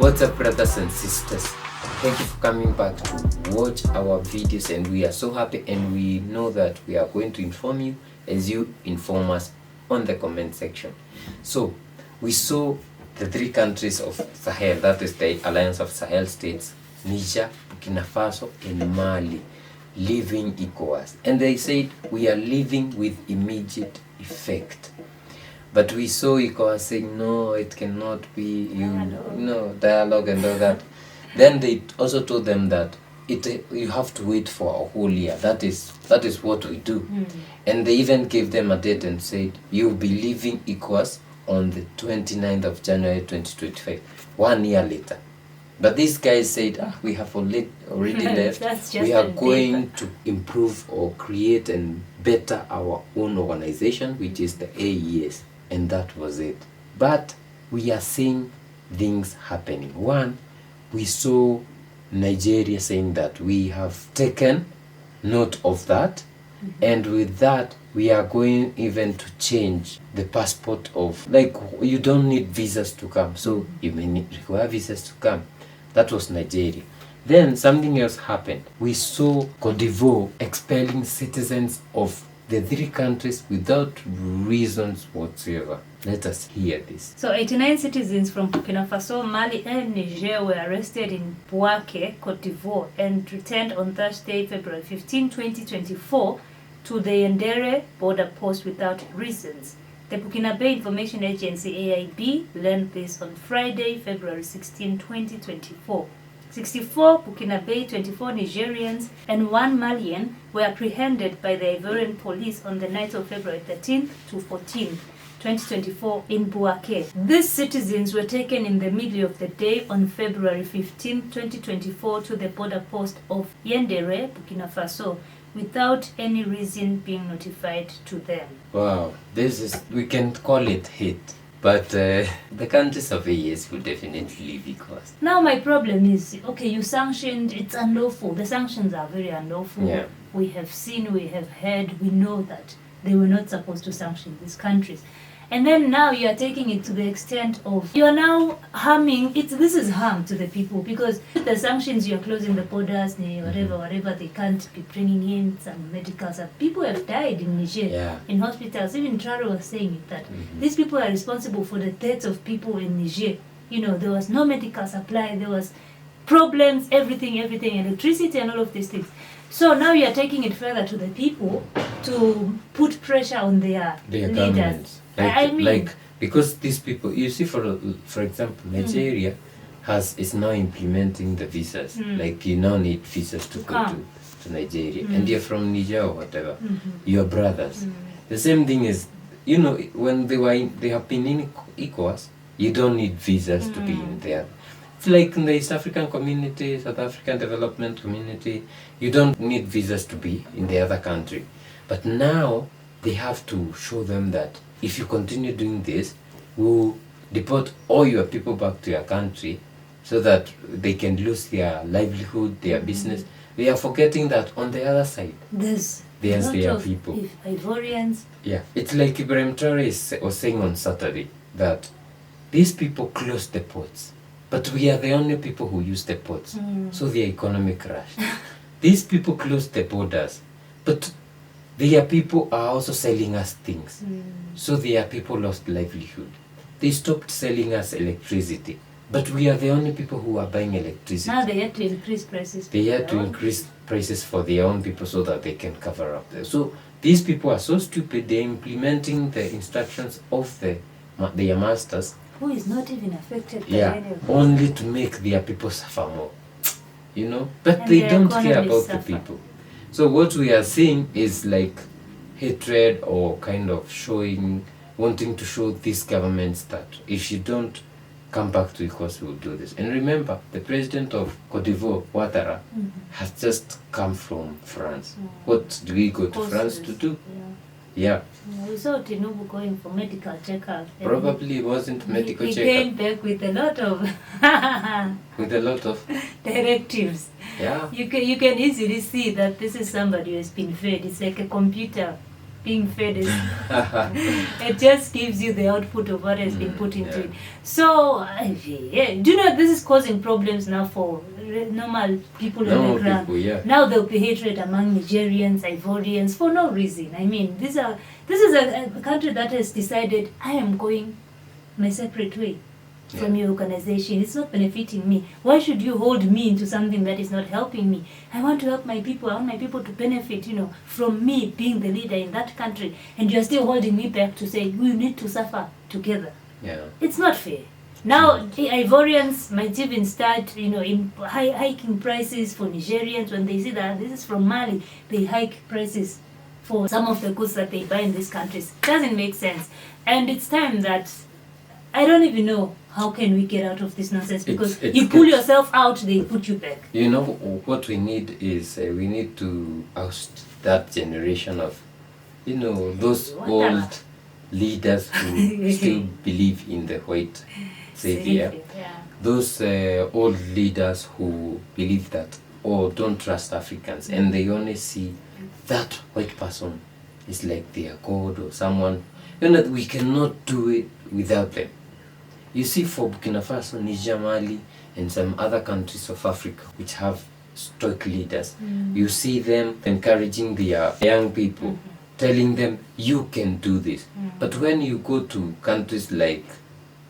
What's up, brothers and sisters? Thank you for coming back to watch our videos, and we are so happy, and we know that we are going to inform you as you inform us on the comment section. So we saw the three countries of Sahel, that is the Alliance of Sahel States, Niger, Burkina Faso and Mali, leaving ECOWAS, and they said we are leaving with immediate effect. But we saw ECOWAS saying no, it cannot be, dialogue and all that. Then they also told them that you have to wait for a whole year. That is what we do. And they even gave them a date and said you'll be leaving ECOWAS on the 29th of January 2025, 1 year later. But these guys said, we have already left. We are going to improve or create and better our own organization, which is the AES. And that was it. But we are seeing things happening. One, we saw Nigeria saying that we have taken note of that, and with that we are going even to change the passport of, like, you don't need visas to come, so you may require visas to come. That was Nigeria. Then something else happened. We saw Cote d'Ivoire expelling citizens of the three countries without reasons whatsoever. Let us hear this. So 89 citizens from Burkina Faso, Mali and Niger were arrested in BUYMEACOFFEE, Cote d'Ivoire, and returned on Thursday, February 15, 2024 to the Yaoundé border post without reasons. The Burkina Bay Information Agency AIB learned this on Friday, February 16, 2024. 64 Burkina Bay, 24 Nigerians and 1 Malian were apprehended by the Ivorian police on the night of February 13th to 14th, 2024 in BUYMEACOFFEE. These citizens were taken in the middle of the day on February 15, 2024 to the border post of Yaoundé, Burkina Faso, without any reason being notified to them. Wow, we can call it hate. But the countries of AES will definitely be caused. Now my problem is, okay, you sanctioned, it's unlawful. The sanctions are very unlawful. Yeah. We have seen, we have heard, we know that they were not supposed to sanction these countries. And then now you are taking it to the extent of, you are now harming, this is harm to the people, because with the sanctions you are closing the borders, whatever, they can't be bringing in some medical stuff. People have died in Niger, in hospitals. Even Traro was saying it, that these people are responsible for the deaths of people in Niger. There was no medical supply, there was problems, everything, electricity and all of these things. So now you are taking it further to the people to put pressure on their leaders. Governments. Because these people, you see, for example, Nigeria is now implementing the visas. Like, you now need visas to go to Nigeria, and you're from Niger or whatever. You're brothers. The same thing is, when they have been in ECOWAS, you don't need visas to be in there. It's like in the East African community, South African development community, you don't need visas to be in the other country. But now they have to show them that if you continue doing this, we'll deport all your people back to your country so that they can lose their livelihood, their business. They are forgetting that on the other side, there's their people. Ivorians. Yeah, it's like Ibrahim Traore was saying on Saturday that these people close the ports, but we are the only people who use the ports, so the economy crashed. These people close the borders, but their people are also selling us things. So their people lost livelihood. They stopped selling us electricity. But we are the only people who are buying electricity. Now they had to increase prices. They had to increase prices for their own people so that they can cover up. So these people are so stupid, they're implementing the instructions of their masters. Who is not even affected by any of this. Only to make their people suffer more. But and they don't care about the people. So what we are seeing is like hatred, or kind of wanting to show these governments that if you don't come back to ECOWAS, we will do this. And remember, the president of Cote d'Ivoire, Ouattara, has just come from France. What do we go to France to do? Yeah. We saw Tinubu going for medical checkup. Probably it wasn't medical checkup. He came back with a lot of directives. Yeah. You can easily see that this is somebody who has been fed. It's like a computer being fed is it just gives you the output of what has been put into it. So yeah. Do you know this is causing problems now for normal people on the ground? Now there'll be hatred among Nigerians, Ivorians for no reason. I mean, this is a country that has decided I am going my separate way from your organization. It's not benefiting me. Why should you hold me into something that is not helping me? I want to help my people. I want my people to benefit, from me being the leader in that country. And you're still holding me back to say we need to suffer together. Yeah. It's not fair. Now the Ivorians might even start, hiking prices for Nigerians when they see that this is from Mali. They hike prices for some of the goods that they buy in these countries. It doesn't make sense. And it's time that I don't even know how can we get out of this nonsense, because you pull yourself out, they put you back. What we need is we need to oust that generation of, those old leaders who still believe in the white savior. Those old leaders who believe that, don't trust Africans, and they only see that white person is like their God or someone. That we cannot do it without them. You see, for Burkina Faso, Niger, Mali, and some other countries of Africa which have stoic leaders, you see them encouraging their young people, telling them, you can do this. But when you go to countries like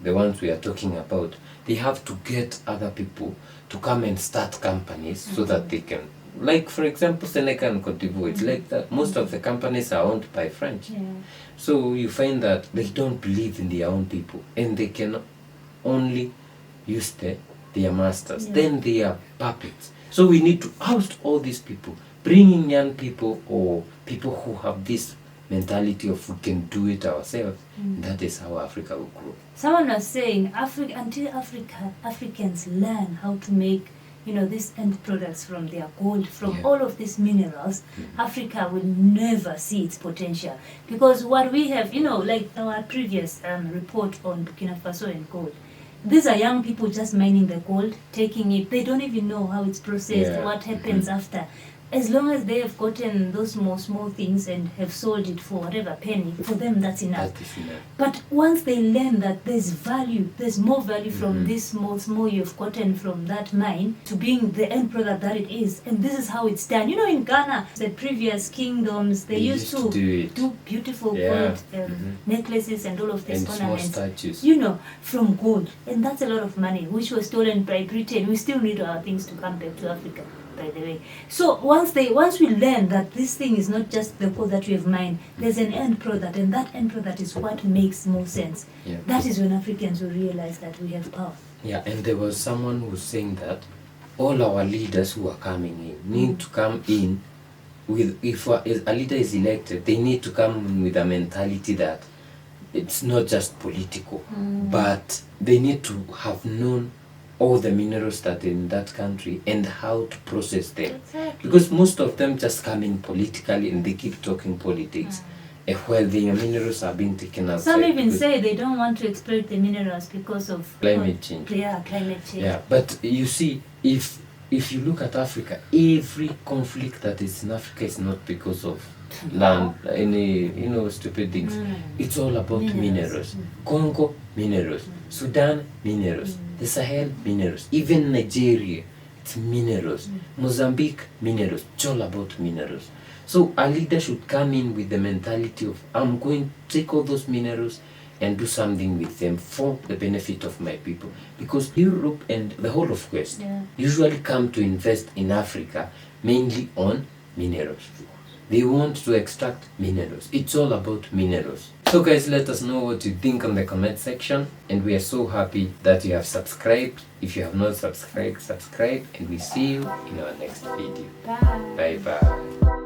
the ones we are talking about, they have to get other people to come and start companies so that they can, like for example Senegal and Cote d'Ivoire, it's like that. Most of the companies are owned by French. So you find that they don't believe in their own people, and they can only use their masters. Then they are puppets. So we need to oust all these people, bring in young people or people who have this mentality of we can do it ourselves. That is how Africa will grow. Someone was saying until Africans learn how to make these end products from their gold, from all of these minerals, Africa will never see its potential. Because what we have, like our previous report on Burkina Faso and gold, these are young people just mining the gold, taking it. They don't even know how it's processed, what happens after. As long as they have gotten those small things and have sold it for whatever penny, for them that's enough. But once they learn that there's more value from this small you've gotten from that mine to being the end product that it is, and this is how it's done. In Ghana, the previous kingdoms, they used to do beautiful gold necklaces and all of these ornaments, from gold. And that's a lot of money, which was stolen by Britain. We still need our things to come back to Africa, by the way. So once we learn that this thing is not just the gold that we have mined, there's an end product, and that end product is what makes more sense. That is when Africans will realize that we have power. And there was someone who was saying that all our leaders who are coming in need to come in with, if a leader is elected, they need to come with a mentality that it's not just political, but they need to have known all the minerals that are in that country and how to process them. Because most of them just come in politically and they keep talking politics while the minerals are being taken outside. Some even say they don't want to exploit the minerals because of climate change. Climate change. But you see, if you look at Africa, every conflict that is in Africa is not because of land, any stupid things. It's all about minerals. Congo, minerals. Sudan, minerals. The Sahel, minerals. Even Nigeria, it's minerals. Mozambique, minerals. It's all about minerals. So a leader should come in with the mentality of, I'm going to take all those minerals and do something with them for the benefit of my people. Because Europe and the whole of West usually come to invest in Africa mainly on minerals. They want to extract minerals. It's all about minerals. So guys, let us know what you think on the comment section, and we are so happy that you have subscribed. If you have not subscribed, subscribe, and we see you in our next video. Bye. Bye bye.